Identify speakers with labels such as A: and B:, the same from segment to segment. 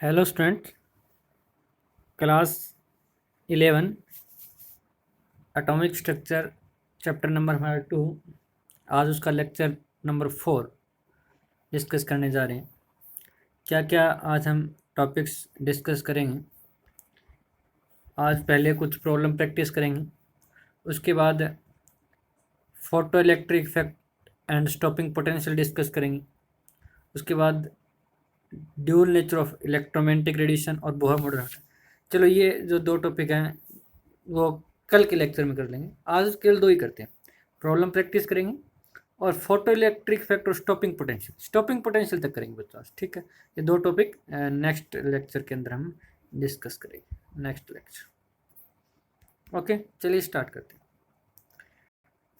A: Hello student, class 11 atomic structure chapter number हमारा 2। आज उसका लेक्चर नंबर 4 डिस्कस करने जा रहे हैं। क्या क्या आज हम टॉपिक्स डिस्कस करेंगे। आज पहले कुछ प्रॉब्लम प्रैक्टिस करेंगे, उसके बाद photo electric effect and stopping potential discuss करेंगे। उसके बाद dual nature of electromagnetic radiation और बोहर मॉडल। चलो ये जो दो टॉपिक हैं वो कल के लेक्चर में कर लेंगे। आज केवल दो ही करते हैं, प्रॉब्लम प्रैक्टिस करेंगे और फोटो इलेक्ट्रिक इफेक्ट और स्टॉपिंग पोटेंशियल तक करेंगे बच्चों। ठीक है, ये दो टॉपिक नेक्स्ट लेक्चर के अंदर हम डिस्कस करेंगे, नेक्स्ट लेक्चर। ओके, चलिए स्टार्ट करते हैं।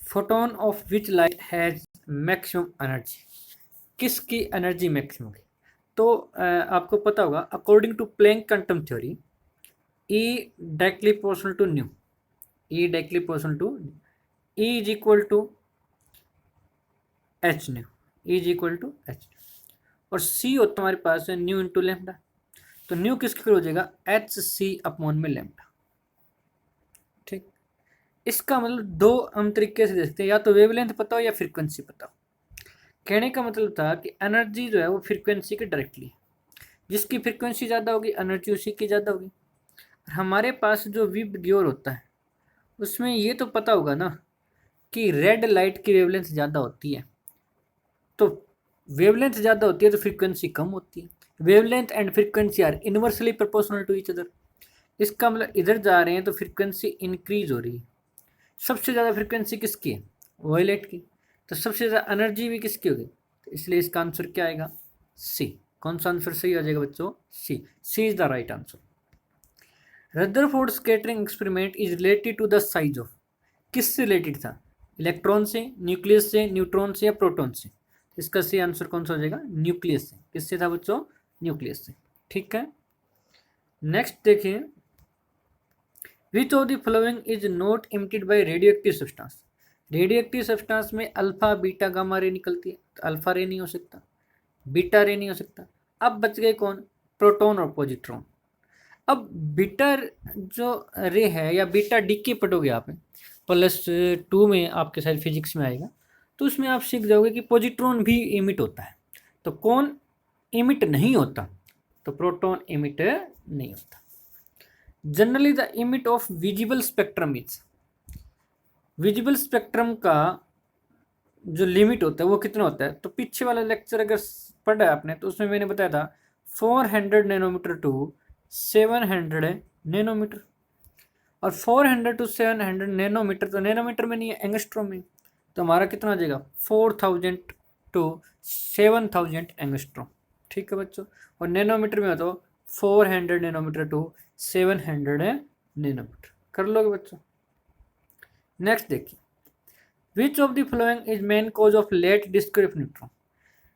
A: Photon of which light has maximum energy, किसकी एनर्जी मैक्सिमम है? तो आपको पता होगा, according to Planck quantum theory, E directly proportional to nu, E directly proportional to E is equal to h nu, E is equal to h nu। और C होता है हमारे पास है न्यू इंटू लेमडा, तो न्यू किसके equal हो जाएगा? एच सी अपॉन में लेमडा। ठीक, इसका मतलब दो हम तरीके से देखते हैं, या तो वेवलेंथ पता हो या फ्रीक्वेंसी पता हो। कहने का मतलब था कि एनर्जी जो है वो फ्रीक्वेंसी के डायरेक्टली, जिसकी फ्रीक्वेंसी ज़्यादा होगी एनर्जी उसी की ज़्यादा होगी। हमारे पास जो विब ग्योर होता है उसमें ये तो पता होगा ना कि रेड लाइट की वेवलेंथ ज़्यादा होती है, तो वेवलेंथ ज़्यादा होती है तो फ्रीक्वेंसी कम होती है। Wavelength and frequency are inversely proportional to each other. इसका मतलब इधर जा रहे हैं तो फ्रीक्वेंसी इंक्रीज हो रही है। सबसे ज़्यादा फ्रीक्वेंसी किसकी है? वायलेट की। तो सबसे ज़्यादा एनर्जी भी किसकी होगी? तो इसलिए इसका आंसर क्या आएगा? सी। कौन सा आंसर सही आ जाएगा बच्चों? C. C is the right answer. Rutherford scattering experiment is related to the size of, किससे रिलेटेड था? इलेक्ट्रॉन से, न्यूक्लियस से, न्यूट्रॉन से या प्रोटॉन से? इसका सही आंसर कौन सा हो जाएगा? न्यूक्लियस से। किससे था बच्चों? न्यूक्लियस से। ठीक है, नेक्स्ट देखिए, which of the following is not emitted by radio active substance. Radio active substance में अल्फा बीटा गामा रे निकलती है, तो अल्फा रे नहीं हो सकता, बीटा रे नहीं हो सकता। अब बच गए कौन? प्रोटॉन और पॉजिट्रॉन। अब बीटा जो रे है या बीटा डीके पढ़ोगे आप +2 में, आपके शायद फिजिक्स में आएगा, तो उसमें आप सीख जाओगे कि पॉजिट्रॉन भी इमिट होता है। तो कौन इमिट नहीं होता? तो प्रोटॉन इमिट नहीं होता। Generally the emit of visible spectrum is, visible spectrum का जो लिमिट होता है वो कितना होता है? तो पीछे वाला लेक्चर अगर पढ़ा है आपने तो उसमें मैंने बताया था 400 नैनोमीटर टू 700 नैनोमीटर। और 400 टू 700 नैनोमीटर तो नैनोमीटर में नहीं है, एंगस्ट्रॉम में। तो हमारा कितना हो जाएगा? 4000 टू 7000 एंगस्ट्रॉम। ठीक है बच्चों, और नैनोमीटर में हो तो 400 नैनोमीटर टू 700 नैनोमीटर। कर लोगे बच्चों? नेक्स्ट देखिए, which of the following is main cause of late discovery of neutron.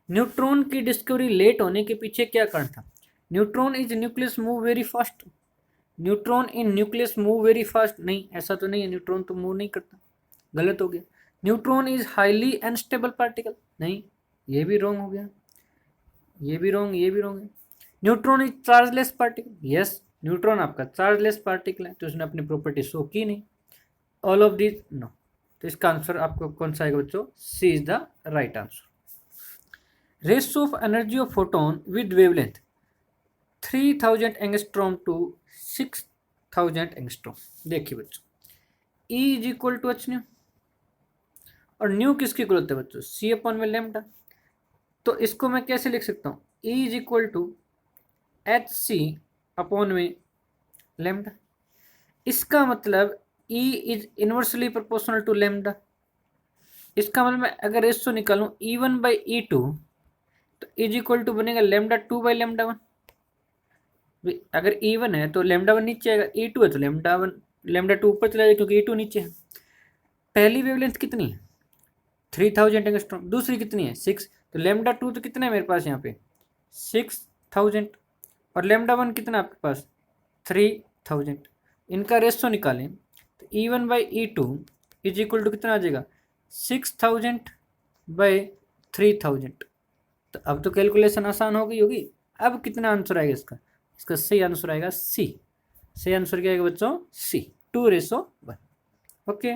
A: Neutron की डिस्कवरी लेट होने के पीछे क्या कारण था? Neutron is nucleus move very fast. Neutron in nucleus move very fast, नहीं, ऐसा तो नहीं है, न्यूट्रॉन तो मूव नहीं करता, गलत हो गया। Neutron is highly unstable particle, नहीं, ये भी रॉन्ग हो गया, ये भी रॉन्ग, ये भी रॉन्ग है। Neutron is chargeless particle, yes, neutron आपका चार्जलेस पार्टिकल है, तो उसने अपनी प्रॉपर्टी शो की नहीं। All of this no. तो इसका आंसर आपको कौन सा आएगा बच्चों? C is the right answer. Ratio of energy of photon with wavelength 3000 angstrom to 6000 angstrom. देखिए बच्चों, E is equal to H nu, और न्यू किसकी इक्वल होता है बच्चों? सी अपॉन में लेमडा। तो इसको मैं कैसे लिख सकता हूँ? E is equal to H C upon में लेमडा। इसका मतलब E is inversely proportional to lambda. इसका मतलब मैं अगर रेशियो निकालूं E1 बाई E2 तो इज इक्वल टू बनेगा लेमडा 2 बाई लेमडा 1। अगर E1 है तो लेमडा 1 नीचे आएगा, E2 है तो लेमडा 2 ऊपर चला जाएगा क्योंकि E2 नीचे है। पहली वेवलेंथ कितनी है? 3000 एंगस्ट्रॉम। दूसरी कितनी है? 6। तो लेमडा 2 तो कितना है मेरे पास यहाँ पे? 6000। और लेमडा 1 कितना आपके पास? 3000। इनका रेशो निकालें तो E1 by E2 is equal to कितना आ जाएगा? 6000 बाई 3000। तो अब तो कैलकुलेशन आसान हो गई होगी। अब कितना आंसर आएगा इसका? इसका सही आंसर आएगा सी। सही आंसर क्या आएगा बच्चों? सी, 2:1। Okay.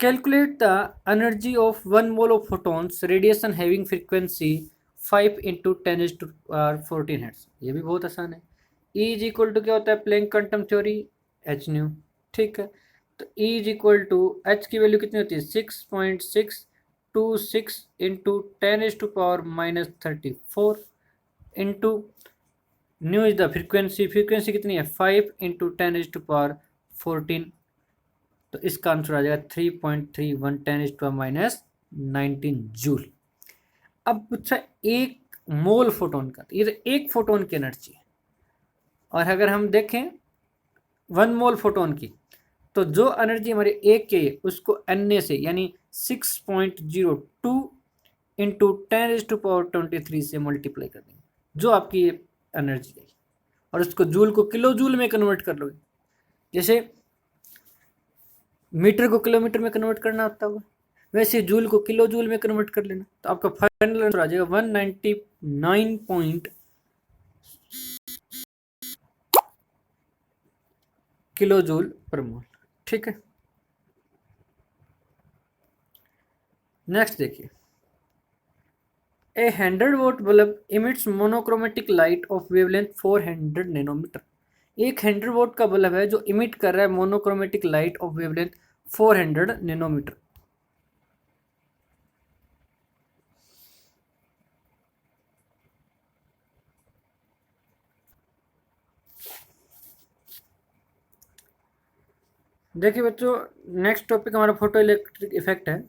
A: Calculate the energy of 1 mole of photons radiation having frequency 5 × 10⁻14 hertz. ये भी बहुत आसान है। E इज इक्वल टू क्या होता है? Planck quantum theory, H nu. ठीक है, तो E is equal to H की वैल्यू कितनी होती है? 6.626 × 10⁻34 into nu is the frequency. Frequency कितनी है? 5 × 10⁻14। तो इसका आंसर आ जाएगा 3.31 10⁻19 जूल। अब पूछा एक मोल फोटोन का, ये तो एक फोटोन की एनर्जी है। और अगर हम देखें 1 मोल फोटोन की, तो जो एनर्जी हमारी एक के उसको Na से यानी 6.02 × 10⁻23 से मल्टीप्लाई कर देंगे, जो आपकी एनर्जी है, और उसको जूल को किलो जूल में कन्वर्ट कर लोगे। जैसे मीटर को किलोमीटर में कन्वर्ट करना होता होगा, वैसे जूल को किलो जूल में कन्वर्ट कर लेना। तो आपका फाइनल आंसर आ जाएगा 199 किलो जूल पर मोल। ठीक है, नेक्स्ट देखिए। A 100 watt bulb emits monochromatic light of wavelength 400 nanometre. एक 100 वोट का बल्ब है जो इमिट कर रहा है monochromatic light of wavelength 400 nanometre. देखिए बच्चों, नेक्स्ट टॉपिक हमारा फोटो इलेक्ट्रिक इफेक्ट है,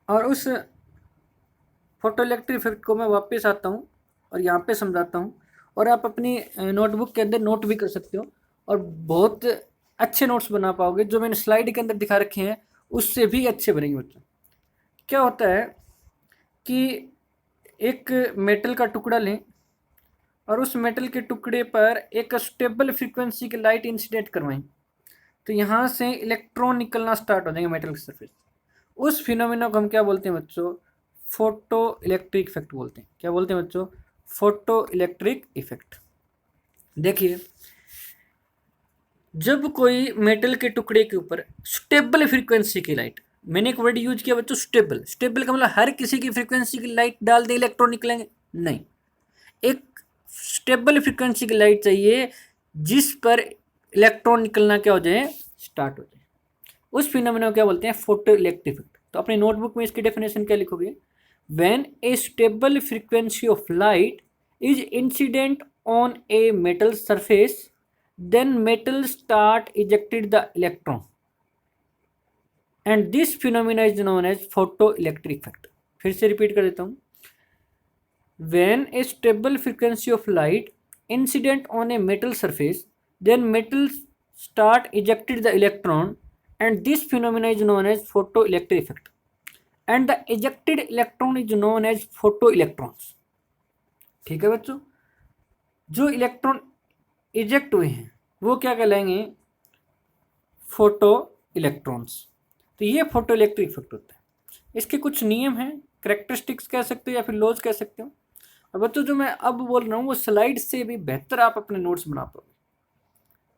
A: और उस फोटो इलेक्ट्रिक इफेक्ट को मैं वापस आता हूँ और यहाँ पे समझाता हूँ, और आप अपनी नोटबुक के अंदर नोट भी कर सकते हो, और बहुत अच्छे नोट्स बना पाओगे। जो मैंने स्लाइड के अंदर दिखा रखे हैं उससे भी अच्छे बनेंगे बच्चों। क्या होता है कि एक मेटल का टुकड़ा लें, और उस मेटल के टुकड़े पर एक स्टेबल फ्रीक्वेंसी की लाइट इंसिडेंट करवाएं, तो यहाँ से इलेक्ट्रॉन निकलना स्टार्ट हो जाएंगे मेटल की सरफेस। उस फिनोमिना को हम क्या बोलते हैं बच्चों? फोटो इलेक्ट्रिक इफेक्ट बोलते हैं। क्या बोलते हैं बच्चों? Photo electric effect. देखिए, जब कोई मेटल के टुकड़े के ऊपर स्टेबल फ्रीक्वेंसी की लाइट, मैंने एक वर्ड यूज किया बच्चों, स्टेबल। स्टेबल का मतलब हर किसी की फ्रीक्वेंसी की लाइट डाल दे इलेक्ट्रॉन निकलेंगे? नहीं, एक स्टेबल फ्रीक्वेंसी की लाइट चाहिए जिस पर इलेक्ट्रॉन निकलना क्या हो जाए? स्टार्ट हो जाए। उस फिनोमेना को क्या बोलते हैं? Photo electric effect. तो अपनी नोटबुक में इसकी डेफिनेशन क्या लिखोगे? When A stable frequency of light is incident on a metal surface, then metal start ejected the electron, and this phenomena is known as photoelectric effect. फिर से repeat कर देता हूँ। When a stable frequency of light incident on a metal surface, then metal start ejected the electron, and this phenomena is known as photoelectric effect, and the ejected electron is known as photoelectrons. ठीक है बच्चों, जो electron eject हुए हैं वो क्या कहलाएंगे? Photo electrons. तो ये फोटो इलेक्ट्रिक इफेक्ट होता है। इसके कुछ नियम हैं, करेक्टरिस्टिक्स कह सकते हो या फिर लॉज कह सकते हो। और बच्चों जो मैं अब बोल रहा हूँ वो स्लाइड से भी बेहतर आप अपने नोट्स बना पाओगे।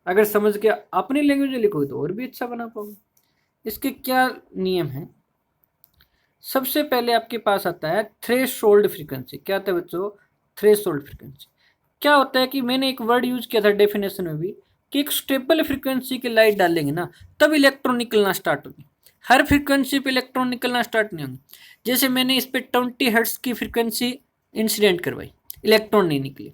A: अगर समझ के अपनी लैंग्वेज में लिखोगे तो और भी अच्छा बना पाओगे। इसके क्या नियम हैं? सबसे पहले आपके पास आता है थ्रेशोल्ड फ्रीक्वेंसी। क्या आता है बच्चों? Threshold frequency. क्या होता है कि मैंने एक वर्ड यूज किया था डेफिनेशन में भी, कि एक स्टेबल फ्रीक्वेंसी की लाइट डालेंगे ना तब इलेक्ट्रॉन निकलना स्टार्ट होगी। हर फ्रीक्वेंसी पे इलेक्ट्रॉन निकलना स्टार्ट नहीं होंगे। जैसे मैंने इस पे 20 हर्ट्ज की फ्रीक्वेंसी इंसिडेंट करवाई, इलेक्ट्रॉन नहीं निकले।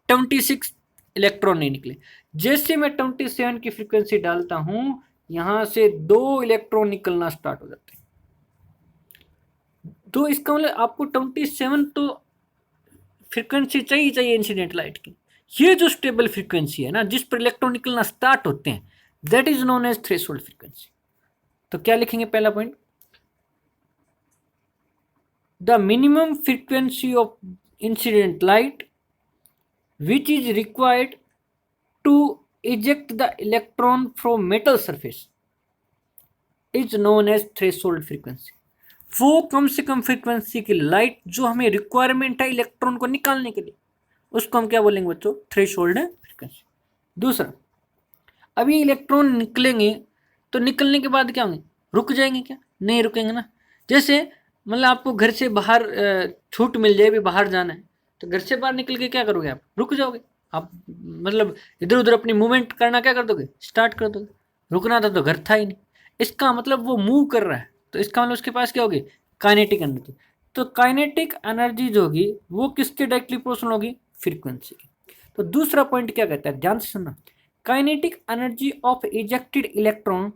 A: 26 इलेक्ट्रॉन नहीं निकले। जैसे मैं 27 की फ्रीक्वेंसी डालता हूँ, यहाँ से 2 इलेक्ट्रॉन निकलना स्टार्ट हो जाते हैं। तो इसका मतलब आपको 27 तो फ्रीक्वेंसी चाहिए इंसिडेंट लाइट की। ये जो स्टेबल फ्रीक्वेंसी है ना जिस पर इलेक्ट्रॉन निकलना स्टार्ट होते हैं, that is known as threshold frequency. तो क्या लिखेंगे? पहला point, the minimum frequency of incident light which is required to eject the electron from metal surface is known as threshold frequency. वो कम से कम फ्रीक्वेंसी की लाइट जो हमें रिक्वायरमेंट है इलेक्ट्रॉन को निकालने के लिए, उसको हम क्या बोलेंगे बच्चों, थ्रेशोल्ड फ्रीक्वेंसी। दूसरा, अभी इलेक्ट्रॉन निकलेंगे तो निकलने के बाद क्या होंगे, रुक जाएंगे क्या, नहीं रुकेंगे ना। जैसे मतलब आपको घर से बाहर छूट मिल जाए, भी बाहर जाना है, तो घर से बाहर निकल के क्या करोगे, आप रुक जाओगे, आप मतलब इधर उधर अपनी मूवमेंट करना क्या कर दोगे, स्टार्ट कर दोगे। रुकना था तो घर था ही नहीं, इसका मतलब वो मूव कर रहा है, तो इसका मतलब उसके पास क्या होगी, काइनेटिक एनर्जी। तो काइनेटिक एनर्जी जो होगी वो किसके डायरेक्टली प्रोपोर्शनल होगी, फ्रीक्वेंसी की। तो दूसरा पॉइंट क्या कहता है, ध्यान से सुनना, kinetic energy of ejected electron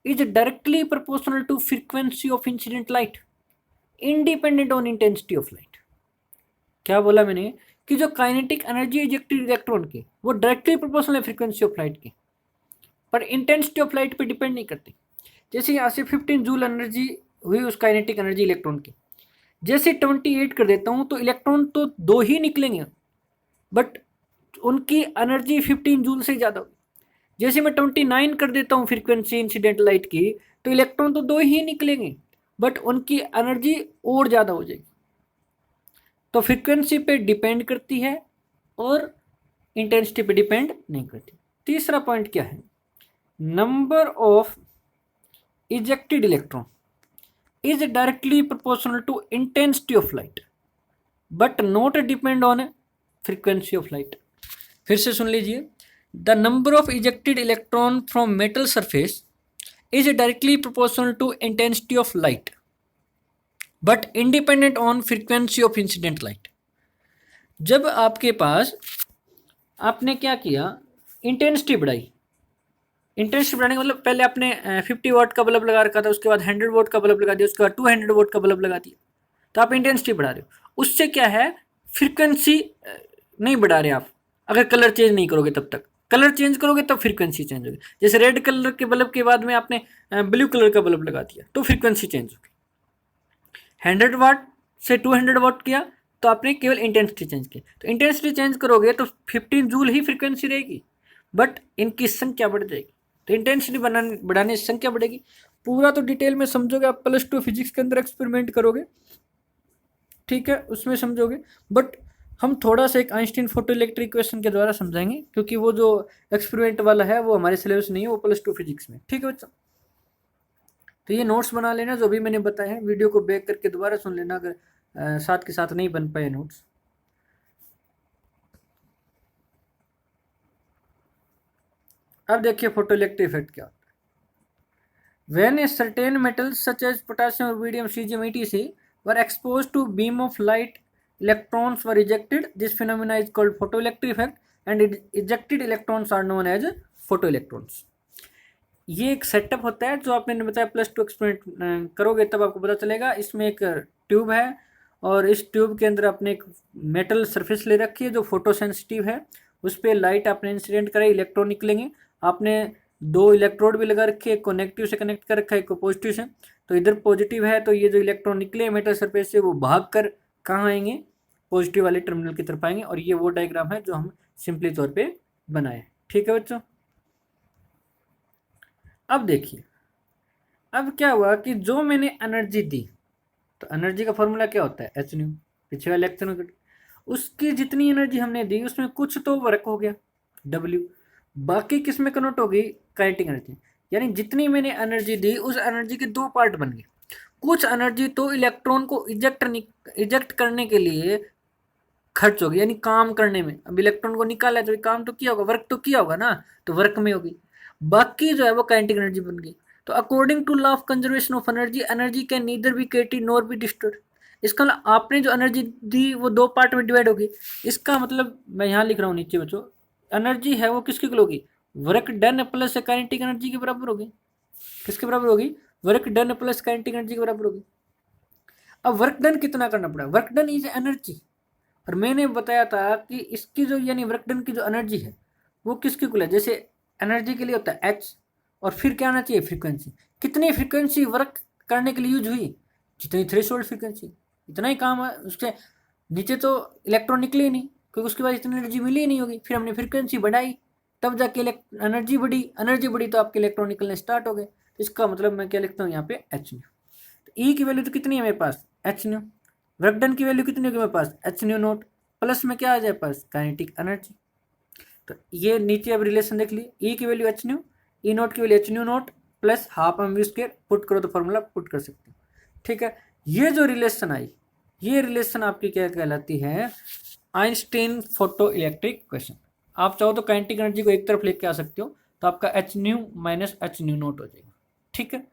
A: is directly proportional to frequency of incident light independent on intensity of light। क्या बोला मैंने, कि जो काइनेटिक एनर्जी इजेक्टेड इलेक्ट्रॉन की वो डायरेक्टली प्रोपोर्शनल है फ्रीक्वेंसी ऑफ लाइट की, पर इंटेंसिटी ऑफ लाइट पे डिपेंड नहीं करती। जैसे यहाँ से 15 जूल एनर्जी हुई उस काइनेटिक एनर्जी इलेक्ट्रॉन की, जैसे 28 कर देता हूँ तो इलेक्ट्रॉन तो 2 ही निकलेंगे, बट उनकी एनर्जी 15 जूल से ज़्यादा होगी। जैसे मैं 29 कर देता हूँ फ्रीक्वेंसी इंसिडेंट लाइट की, तो इलेक्ट्रॉन तो 2 ही निकलेंगे, बट उनकी एनर्जी और ज़्यादा हो जाएगी। तो फ्रीक्वेंसी पे डिपेंड करती है और इंटेंसिटी पे डिपेंड नहीं करती। तीसरा पॉइंट क्या है, number of ejected electron is directly proportional to intensity of light but not depend on frequency of light. फिर से सुन लीजिए, the number of ejected electron from metal surface is directly proportional to intensity of light but independent on frequency of incident light. जब आपके पास आपने क्या किया, intensity बढ़ाई, इंटेंसिटी बढ़ाने का मतलब पहले आपने 50 वाट का बल्ब लगा रखा था, उसके बाद 100 वाट का बल्ब लगा दिया, उसके बाद 200 वाट का बल्ब लगा दिया, तो आप इंटेंसिटी बढ़ा रहे हो। उससे क्या है, फ्रीक्वेंसी नहीं बढ़ा रहे आप, अगर कलर चेंज नहीं करोगे तब तक। कलर चेंज करोगे तब फ्रीक्वेंसी चेंज होगी। जैसे रेड कलर के बल्ब के बाद में आपने ब्लू कलर का बल्ब लगा दिया तो फ्रीक्वेंसी चेंज होगी। 100 वाट से 200 वाट किया तो आपने केवल इंटेंसिटी चेंज की। तो इंटेंसिटी चेंज करोगे तो 15 जूल ही फ्रीक्वेंसी रहेगी, बट इनकी संख्या बढ़ जाएगी। तो इंटेंसिटी बढ़ाने से संख्या बढ़ेगी। पूरा तो डिटेल में समझोगे आप +2 फिजिक्स के अंदर एक्सपेरिमेंट करोगे, ठीक है, उसमें समझोगे। बट हम थोड़ा सा एक आइंस्टीन फोटो इलेक्ट्रिक इक्वेशन के द्वारा समझाएंगे, क्योंकि वो जो एक्सपेरिमेंट वाला है वो हमारे सिलेबस नहीं है, वो +2 फिजिक्स में, ठीक है बच्चों। तो ये नोट्स बना लेना जो भी मैंने बताया है, वीडियो को बैक करके दोबारा सुन लेना अगर साथ के साथ नहीं बन पाए नोट्स। अब देखिए फोटो इलेक्ट्रिक इफेक्ट क्या होता है। When a certain metals such as potassium, rubidium, caesium, etc were exposed to beam of light, electrons were ejected. This phenomena is called photoelectric effect and ejected electrons are known as photoelectrons। ये एक setup होता है जो आपने बताया +2 experiment करोगे तब आपको पता चलेगा। इसमें एक ट्यूब है और इस ट्यूब के अंदर आपने एक मेटल सरफेस ले रखी है जो फोटो सेंसिटिव है, उस पर लाइट आपने इंसिडेंट कराई, इलेक्ट्रॉन निकलेंगे। आपने 2 इलेक्ट्रोड भी लगा रखे, एक को नेगेटिव से कनेक्ट कर रखा है, एक को पॉजिटिव से। तो इधर पॉजिटिव है तो ये जो इलेक्ट्रॉन निकले मेटल सरफेस से वो भाग कर कहाँ आएंगे, पॉजिटिव वाले टर्मिनल की तरफ आएंगे। और ये वो डायग्राम है जो हम सिंपली तौर पे बनाए, ठीक है बच्चों। अब देखिए, अब क्या हुआ कि जो मैंने एनर्जी दी, तो एनर्जी का फॉर्मूला क्या होता है, एच न्यू, पिछले वाले लेक्चर में। उसकी जितनी एनर्जी हमने दी उसमें कुछ तो वर्क हो गया W, बाकी किस में कन्वर्ट हो गई, काइनेटिक एनर्जी। यानी जितनी मैंने एनर्जी दी उस एनर्जी के 2 पार्ट बन गए। कुछ एनर्जी तो इलेक्ट्रॉन को इजेक्ट करने के लिए खर्च होगी, यानी काम करने में। अब इलेक्ट्रॉन को निकाला तो काम तो किया होगा, वर्क तो किया होगा ना, तो वर्क में होगी। बाकी जो है वो काइनेटिक एनर्जी बन गई। तो according to law of conservation of energy, energy can neither be created nor be destroyed. इसका मतलब आपने जो एनर्जी दी वो 2 पार्ट में डिवाइड होगी। इसका मतलब मैं यहाँ लिख रहा हूँ नीचे बच्चों, एनर्जी है वो किसकी होगी, work done plus kinetic energy के बराबर होगी। किसके बराबर होगी, work done plus kinetic energy के बराबर होगी। अब वर्क डन कितना करना पड़ा, वर्क डन इज एनर्जी। और मैंने बताया था कि इसकी जो यानी वर्क डन की जो एनर्जी है वो किसकी इक्वल है, जैसे एनर्जी के लिए होता है H, और फिर क्या आना चाहिए, फ्रीक्वेंसी। कितनी फ्रीक्वेंसी वर्क करने के लिए यूज हुई, जितनी थ्रेशोल्ड फ्रीक्वेंसी, इतना ही काम है। उसके नीचे तो इलेक्ट्रॉन निकले ही नहीं, क्योंकि उसके बाद इतनी एनर्जी मिली ही नहीं होगी। फिर हमने फ्रीक्वेंसी बढ़ाई तब जाके एनर्जी बढ़ी तो आपके इलेक्ट्रॉन निकलने स्टार्ट हो गए। इसका मतलब मैं क्या लिखता हूँ यहाँ पे H न्यू। ई की वैल्यू तो कितनी है मेरे पास, एच न्यू। वर्क डन की वैल्यू कितनी होगी मेरे पास, एच न्यू नोट, प्लस में क्या आ जाए पास, काइनेटिक एनर्जी। तो ये नीचे अब रिलेशन देख लिए, ई की value H nu, E naught की value H nu naught plus half M V square, put करो तो फॉर्मूला पुट कर सकते हो। ठीक है, ये जो रिलेशन आई, ये रिलेशन आपकी क्या कहलाती है, आइंस्टीन फोटो इलेक्ट्रिक इक्वेशन। आप चाहो तो काइनेटिक एनर्जी को एक तरफ लेके आ सकते हो, तो आपका H nu minus H nu note हो जाएगा। ठीक है,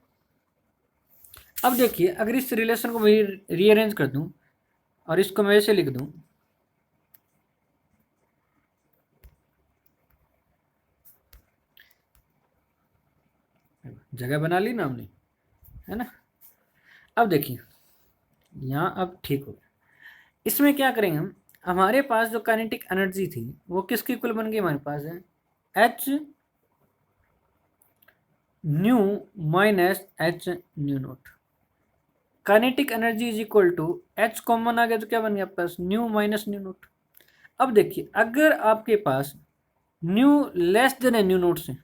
A: अब देखिए अगर इस रिलेशन को मैं रीअरेंज कर दूं और इसको मैं ऐसे लिख दूं, जगह बना ली ना हमने, है ना। अब देखिए यहाँ अब ठीक हो गया। इसमें क्या करेंगे हम, हमारे पास जो काइनेटिक एनर्जी थी वो किसकी इक्वल बन गई, हमारे पास है h nu minus H nu naught. Kinetic energy is equal to h common आ गया तो क्या बन गया आपके पास, न्यू माइनस न्यू नोट। अब देखिए अगर आपके पास न्यू लेस देन है न्यू नोट से,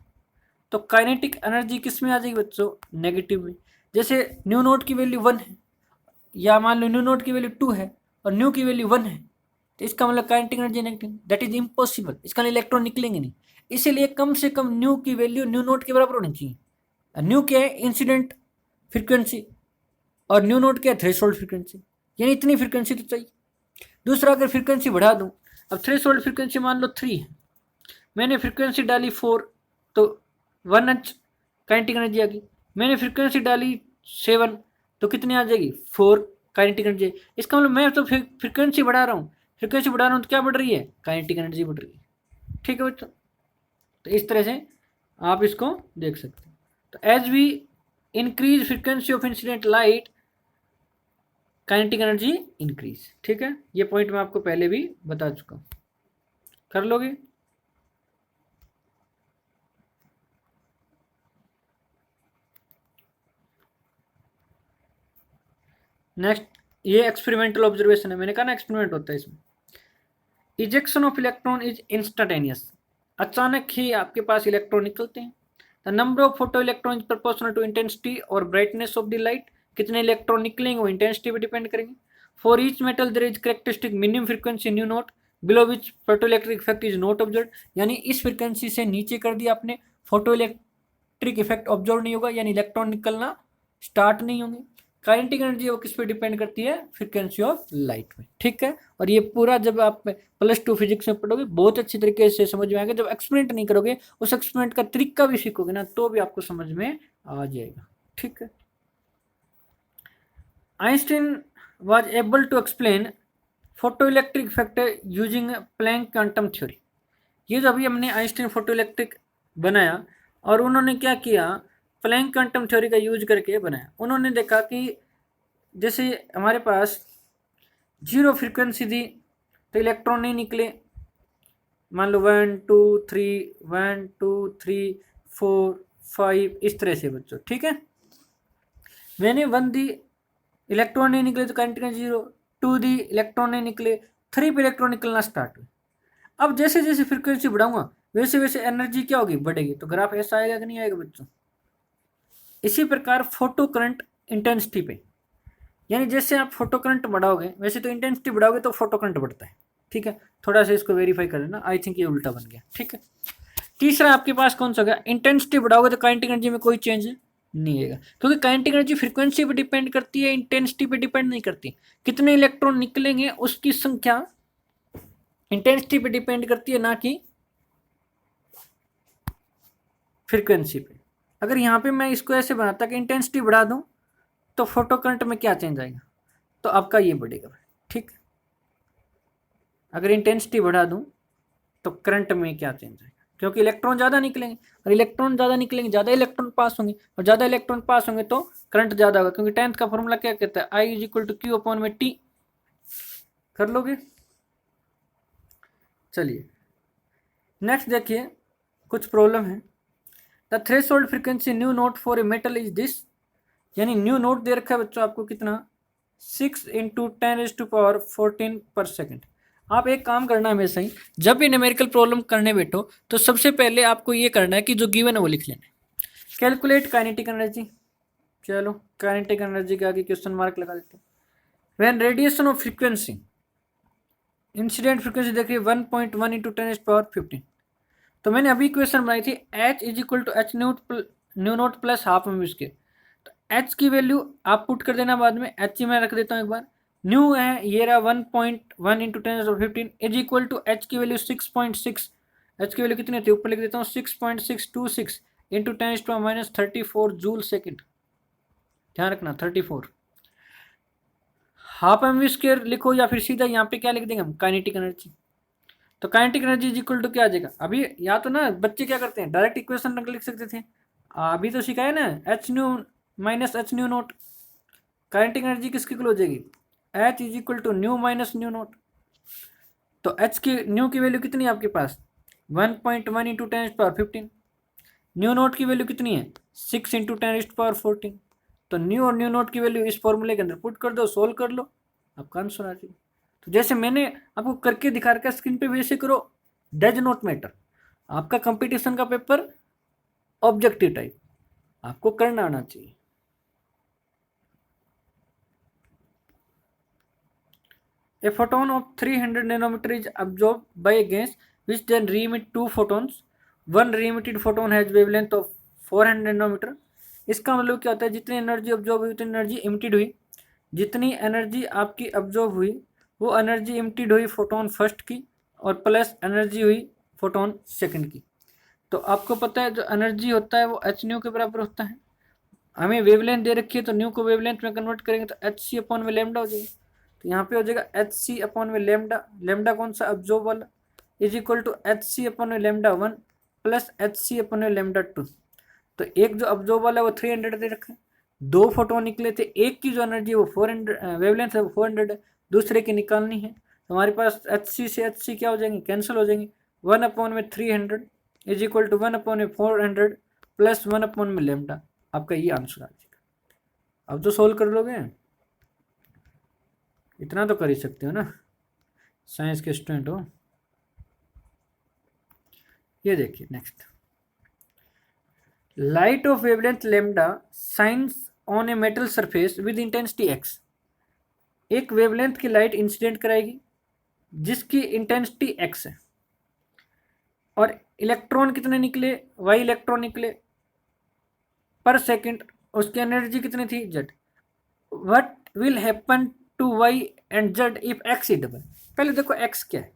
A: तो काइनेटिक एनर्जी किस में आ जाएगी बच्चों, नेगेटिव में। जैसे न्यू नोट की वैल्यू 1 है, या मान लो न्यू नोट की वैल्यू 2 है और न्यू की वैल्यू 1 है, तो इसका मतलब kinetic energy negative, that is impossible, इसका इलेक्ट्रॉन निकलेंगे नहीं। इसीलिए कम से कम न्यू की वैल्यू न्यू नोट के बराबर होनी चाहिए। न्यू क्या है, इंसिडेंट फ्रिक्वेंसी, और न्यू नोट क्या है, थ्रेशोल्ड फ्रिक्वेंसी, यानी इतनी फ्रिक्वेंसी तो चाहिए। दूसरा अगर फ्रिक्वेंसी बढ़ा दूं, अब थ्रेशोल्ड फ्रिक्वेंसी मान लो 3 है, मैंने फ्रिक्वेंसी डाली 4, तो 1h काइनेटिक एनर्जी आ गई। मैंने फ्रिक्वेंसी डाली 7, तो कितनी आ जाएगी, 4 काइनेटिक एनर्जी। इसका मतलब मैं तो फ्रिक्वेंसी बढ़ा रहा हूँ, फ्रिक्वेंसी बढ़ा रहा हूँ तो क्या बढ़ रही है, काइनेटिक एनर्जी बढ़ रही है। ठीक है बच्चों, तो इस तरह से आप इसको देख सकते हैं। तो as we increase frequency of incident light, kinetic energy increase. ठीक है, ये पॉइंट मैं आपको पहले भी बता चुका हूँ, कर लोगे। नेक्स्ट, ये एक्सपेरिमेंटल ऑब्जर्वेशन है, मैंने कहा ना एक्सपेरिमेंट होता है इसमें। Ejection of electron is instantaneous, अचानक ही आपके पास इलेक्ट्रॉन निकलते हैं। The number of photo electron is proportional to intensity और ब्राइटनेस ऑफ द लाइट, कितने इलेक्ट्रॉन निकलेंगे वो इंटेंसिटी पे डिपेंड करेंगे। For each metal there is characteristic minimum frequency nu naught below which photo electric effect is not observe, यानी इस frequency से नीचे कर दिया आपने, फोटो इलेक्ट्रिक इफेक्ट ऑब्जर्व नहीं होगा, यानी इलेक्ट्रॉन निकलना स्टार्ट नहीं होंगे। काइनेटिक एनर्जी वो किस पे डिपेंड करती है, फ्रीक्वेंसी ऑफ लाइट में। ठीक है, और ये पूरा जब आप +2 फिजिक्स में पढ़ोगे बहुत अच्छी तरीके से समझ में आएगा। जब एक्सपेरिमेंट नहीं करोगे, उस एक्सपेरिमेंट का तरीका भी सीखोगे ना, तो भी आपको समझ में आ जाएगा। ठीक है, Einstein was able to explain photo electric effect using Planck quantum theory. ये जो अभी हमने आइंस्टीन फोटो इलेक्ट्रिक बनाया, और उन्होंने क्या किया, प्लैंक क्वांटम थ्योरी का यूज करके बनाया। उन्होंने देखा कि जैसे हमारे पास 0 फ्रीक्वेंसी थी तो इलेक्ट्रॉन नहीं निकले, मान लो 1 2 3 1 2 3 4 5 इस तरह से बच्चों। ठीक है, मैंने 1 दी, इलेक्ट्रॉन नहीं निकले तो काइनेटिक एनर्जी 0, 2 दी, इलेक्ट्रॉन नहीं निकले, 3 पे इलेक्ट्रॉन निकलना स्टार्ट हुए। अब जैसे जैसे फ्रीक्वेंसी बढ़ाऊंगा वैसे वैसे एनर्जी क्या होगी, बढ़ेगी। तो ग्राफ ऐसा आएगा कि नहीं आएगा बच्चों। इसी प्रकार फोटो करंट इंटेंसिटी पे, यानी जैसे आप फोटो करंट बढ़ाओगे वैसे तो इंटेंसिटी बढ़ाओगे तो फोटो करंट बढ़ता है। ठीक है, थोड़ा सा इसको वेरीफाई कर लेना, आई थिंक ये उल्टा बन गया। ठीक है, तीसरा आपके पास कौन सा गया, इंटेंसिटी बढ़ाओगे तो काइनेटिक एनर्जी में कोई चेंज नहीं आएगा, क्योंकि काइनेटिक एनर्जी फ्रीक्वेंसी पे डिपेंड करती है, इंटेंसिटी पे डिपेंड नहीं करती। कितने इलेक्ट्रॉन निकलेंगे उसकी संख्या इंटेंसिटी पे डिपेंड करती है, ना कि फ्रीक्वेंसी पे। अगर यहाँ पे मैं इसको ऐसे बनाता कि इंटेंसिटी बढ़ा दूं तो फोटो करंट में क्या चेंज आएगा, तो आपका ये बढ़ेगा। ठीक, अगर इंटेंसिटी बढ़ा दूं तो करंट में क्या चेंज आएगा, क्योंकि इलेक्ट्रॉन ज़्यादा निकलेंगे, और इलेक्ट्रॉन ज़्यादा निकलेंगे, ज़्यादा इलेक्ट्रॉन पास होंगे, और ज़्यादा इलेक्ट्रॉन पास होंगे तो करंट ज़्यादा होगा, क्योंकि 10th का फॉर्मूला क्या कहता है, I = Q/T। कर लोगे। चलिए नेक्स्ट देखिए, कुछ प्रॉब्लम है। The threshold frequency nu note for a metal is this, यानी न्यू नोट दे रखा है बच्चों आपको कितना, 6 × 10⁻14 पर सेकेंड। आप एक काम करना हमेशा ही, जब भी न्यूमेरिकल प्रॉब्लम करने बैठो तो सबसे पहले आपको ये करना है कि जो गिवन है वो लिख लेना है। कैलकुलेट काइनेटिक एनर्जी, चलो काइनेटिक एनर्जी के आगे क्वेश्चन मार्क लगा देते हैं। When radiation of frequency, incident frequency देखिए 1.1 इंटू 10⁻15। तो मैंने अभी क्वेश्चन बनाई थी h is equal to H nu naught plus half M square. तो h की वैल्यू आप पुट कर देना बाद में, h मैं रख देता हूँ एक बार। न्यू है ये रहा 1.1 into 10⁻15 is equal to h की वैल्यू 6.6। h की वैल्यू कितनी होती है ऊपर लिख देता हूँ 6.626 इंटू 10⁻34 जूल सेकेंड। ध्यान रखना 34। हाफ एम स्क्वायर लिखो या फिर सीधा यहाँ पे क्या लिख देंगे हम, काइनेटिक एनर्जी। तो kinetic energy is equal to क्या आ जाएगा, अभी या तो ना बच्चे क्या करते हैं डायरेक्ट इक्वेशन लिख सकते थे, अभी तो सिखाया ना H nu minus H nu naught. Kinetic energy किसकी इक्वल हो जाएगी, H is equal to nu minus nu naught. तो एच की न्यू की वैल्यू कितनी है आपके पास 1.1 इंटू 10⁻15। न्यू नोट की वैल्यू कितनी है 6 इंटू 10⁻14। तो न्यू और न्यू नोट की वैल्यू इस फॉर्मूले के अंदर पुट कर दो, सोल्व कर लो, आपका आंसर आ जाएगा। तो जैसे मैंने आपको करके दिखा रखा है स्क्रीन पे वैसे करो, डज नॉट मैटर। आपका कंपटीशन का पेपर ऑब्जेक्टिव टाइप आपको करना आना चाहिए। A photon of 300 nanometer is absorbed by a gas which then re-emit 2 photons. One re-emitted photon has wavelength of 400 nanometer. इसका मतलब क्या होता है, जितनी एनर्जी ऑब्जॉर्व हुई उतनी एनर्जी इमिटेड हुई। जितनी एनर्जी आपकी ऑब्जॉर्व हुई वो एनर्जी इमिटेड हुई फोटोन फर्स्ट की और प्लस एनर्जी हुई फोटोन सेकंड की। तो आपको पता है जो एनर्जी होता है वो एच न्यू के बराबर होता है। हमें वेवलेंथ दे रखी है तो न्यू को वेवलेंथ में कन्वर्ट करेंगे तो एच सी अपॉन में लैम्डा हो जाएगा। तो यहाँ पे हो जाएगा एच सी अपॉन में लैम्डा, लैम्डा कौन सा ऑब्जॉर्व वाला, is equal to H C upon में लैम्डा 1 प्लस एच सी अपॉन में लैम्डा 2। तो एक जो ऑब्जॉर्व वाला है वो 300 दे रखा है, 2 फोटोन निकले थे, एक की जो एनर्जी वो 400 वेवलेंथ है वो 400 है, दूसरे की निकालनी है। तो हमारे पास एच सी से एच सी क्या हो जाएंगे, कैंसिल हो जाएंगे। 1 अपॉन में 300 इज इक्वल टू 1 अपॉन में 400 प्लस 1 अपॉन में लैम्डा। आपका ये आंसर आ जाएगा। अब तो सोल्व कर लोगे, इतना तो कर ही सकते हो ना, साइंस के स्टूडेंट हो। ये देखिए next, light of wavelength lambda shines on a metal surface with intensity x. एक वेवलेंथ की लाइट इंसिडेंट कराएगी जिसकी इंटेंसिटी एक्स है और इलेक्ट्रॉन कितने निकले, वाई इलेक्ट्रॉन निकले पर सेकंड, उसकी एनर्जी कितनी थी Z. What will happen to Y and Z if X is double. पहले देखो एक्स क्या है,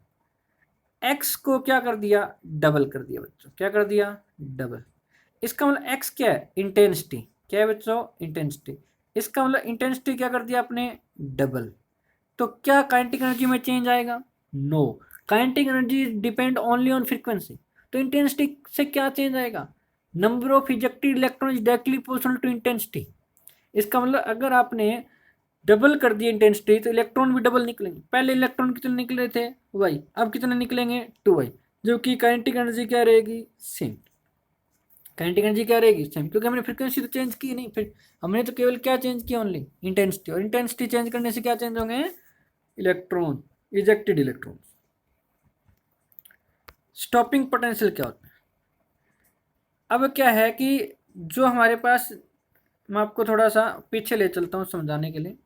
A: एक्स को क्या कर दिया, डबल कर दिया बच्चों, क्या कर दिया, डबल। इसका मतलब एक्स क्या है, इंटेंसिटी, क्या है बच्चों, इंटेंसिटी। इसका मतलब इंटेंसिटी क्या कर दिया आपने, डबल। तो क्या काइनेटिक एनर्जी में चेंज आएगा, no. Kinetic energy depend only on frequency. तो इंटेंसिटी से क्या चेंज आएगा, number of ejected electron is directly proportional to intensity. इसका मतलब अगर आपने डबल कर दिया इंटेंसिटी तो इलेक्ट्रॉन भी डबल निकलेंगे। पहले इलेक्ट्रॉन कितने निकल रहे थे, वाई, अब कितने निकलेंगे, 2y, जो कि काइनेटिक एनर्जी क्या रहेगी, सेम। काइनेटिक एनर्जी क्या रहेगी, सेम, क्योंकि हमने फ्रीक्वेंसी तो चेंज की नहीं, फिर हमने तो केवल क्या चेंज किया, ओनली इंटेंसिटी। और इंटेंसिटी चेंज करने से क्या चेंज होंगे, electron, ejected electron. Stopping potential क्या होता है, अब क्या है कि जो हमारे पास, मैं आपको थोड़ा सा पीछे ले चलता हूँ समझाने के लिए।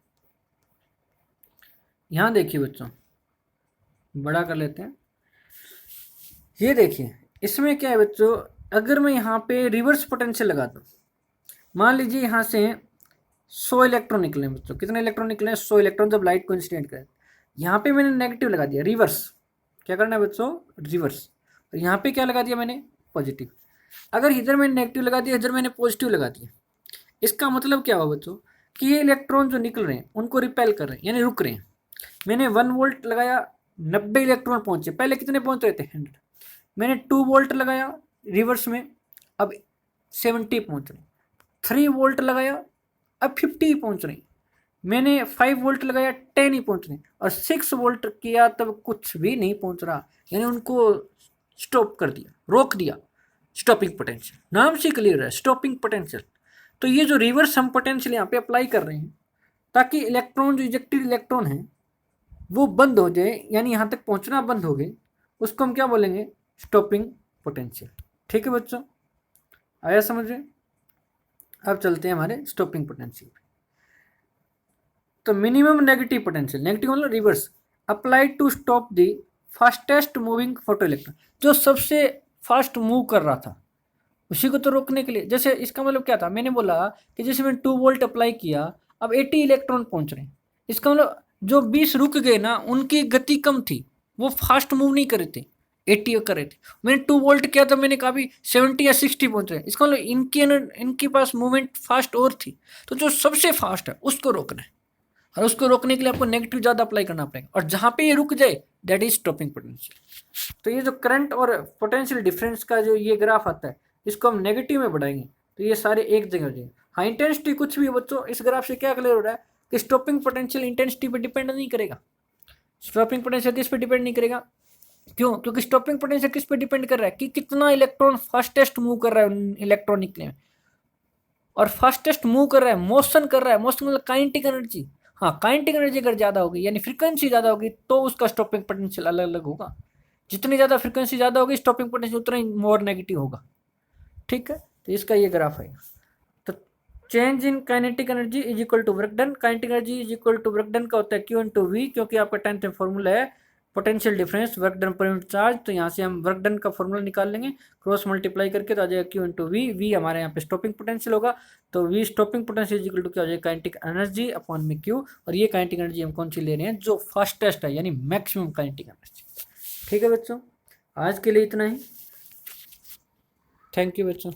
A: यहाँ देखिए बच्चों, बड़ा कर लेते हैं, ये देखिए इसमें क्या है बच्चों, अगर मैं यहाँ पे रिवर्स पोटेंशियल लगा दूँ, मान लीजिए यहाँ से 100 इलेक्ट्रॉन निकले बच्चों, कितने इलेक्ट्रॉन निकले, 100 इलेक्ट्रॉन जब लाइट को इंसिडेंट करें। यहाँ पे मैंने नेगेटिव लगा दिया, रिवर्स, क्या करना है बच्चों, रिवर्स। और यहाँ पे क्या लगा दिया मैंने, पॉजिटिव। अगर इधर मैंने नेगेटिव लगा दिया, इधर मैंने पॉजिटिव लगा दिया, इसका मतलब क्या हुआ बच्चों कि ये इलेक्ट्रॉन जो निकल रहे हैं उनको रिपेल कर रहे हैं, यानी रुक रहे हैं। मैंने 1 वोल्ट लगाया, 90 इलेक्ट्रॉन पहुंचे, पहले कितने पहुंच रहे थे, 100। मैंने 2 वोल्ट लगाया रिवर्स में, अब 70 पहुंच रहे। 3 वोल्ट लगाया, अब 50 पहुंच रही। मैंने 5 वोल्ट लगाया, 10 ही पहुंच रहे। और 6 वोल्ट किया तब कुछ भी नहीं पहुंच रहा, यानी उनको स्टॉप कर दिया, रोक दिया। स्टॉपिंग पोटेंशियल, नाम से क्लियर है, स्टॉपिंग पोटेंशियल। तो ये जो रिवर्स हम पोटेंशियल यहाँ पे अप्लाई कर रहे हैं ताकि इलेक्ट्रॉन, जो इजेक्टेड इलेक्ट्रॉन है वो बंद हो जाए, यानी यहाँ तक पहुँचना बंद हो गए, उसको हम क्या बोलेंगे, स्टॉपिंग पोटेंशियल। ठीक है बच्चों, आया समझ में, अब चलते हैं हमारे स्टॉपिंग पोटेंशियल पे। तो मिनिमम नेगेटिव पोटेंशियल, नेगेटिव मतलब reverse, applied to stop the fastest moving photo electron, जो सबसे फास्ट मूव कर रहा था उसी को तो रोकने के लिए। जैसे इसका मतलब क्या था, मैंने बोला कि जैसे मैंने 2 वोल्ट अप्लाई किया, अब 80 इलेक्ट्रॉन पहुंच रहे हैं, इसका मतलब जो 20 रुक गए ना उनकी गति कम थी, वो फास्ट मूव नहीं कर रहे थे, 80 कर रहे थे। मैंने 2 वोल्ट किया तो मैंने कहा भी 70 या 60 पहुंच रहे हैं, इसका मतलब इनके पास मूवमेंट फास्ट और थी। तो जो सबसे फास्ट है उसको रोकना है, और उसको रोकने के लिए आपको नेगेटिव ज़्यादा अप्लाई करना पड़ेगा, और जहाँ पे ये रुक जाए दैट इज स्टॉपिंग पोटेंशियल। तो ये जो करंट और पोटेंशियल डिफरेंस का जो ये ग्राफ आता है, इसको हम नेगेटिव में बढ़ाएंगे तो ये सारे एक जगह हो जाएंगे। हाँ, इंटेंसिटी कुछ भी बच्चों, इस ग्राफ से क्या क्लियर हो रहा है कि स्टॉपिंग पोटेंशियल इंटेंसिटी पर डिपेंड नहीं करेगा। स्टॉपिंग पोटेंशियल किस पे डिपेंड नहीं करेगा, क्यों? क्योंकि स्टॉपिंग पोटेंशियल किस पे डिपेंड कर रहा है कि कितना इलेक्ट्रॉन फास्टेस्ट मूव कर रहा है इलेक्ट्रॉनिक में, और फास्टेस्ट मूव कर रहा है, मोशन कर रहा है, मोशन मतलब काइनेटिक एनर्जी। हाँ, काइनेटिक एनर्जी अगर ज़्यादा होगी यानी फ्रीक्वेंसी ज़्यादा होगी तो उसका स्टॉपिंग पोटेंशियल अलग अलग होगा। जितनी ज़्यादा फ्रीक्वेंसी ज़्यादा होगी स्टॉपिंग पोटेंशियल उतना ही मोर नेगेटिव होगा। ठीक है, तो इसका ये ग्राफ है। तो change in kinetic energy is equal to work done, kinetic energy is equal to work done का होता है क्यू इंटू वी, क्योंकि आपका 10th में फॉर्मूला है potential difference work done per unit charge. तो यहाँ से हम वर्क डन का फॉर्मूला निकाल लेंगे, क्रॉस मल्टीप्लाई करके तो आ जाएगा क्यू इंटू वी, वी हमारे यहाँ पे स्टॉपिंग पोटेंशियल होगा। तो V stopping potential is equal to क्या हो जाएगा, काइनेटिक एनर्जी अपॉन में क्यू, और ये काइनेटिक एनर्जी हम कौन सी ले रहे हैं, जो फास्टेस्ट है यानी मैक्सिमम काइनेटिक एनर्जी। ठीक है बच्चों, आज के लिए इतना ही। थैंक यू बच्चों।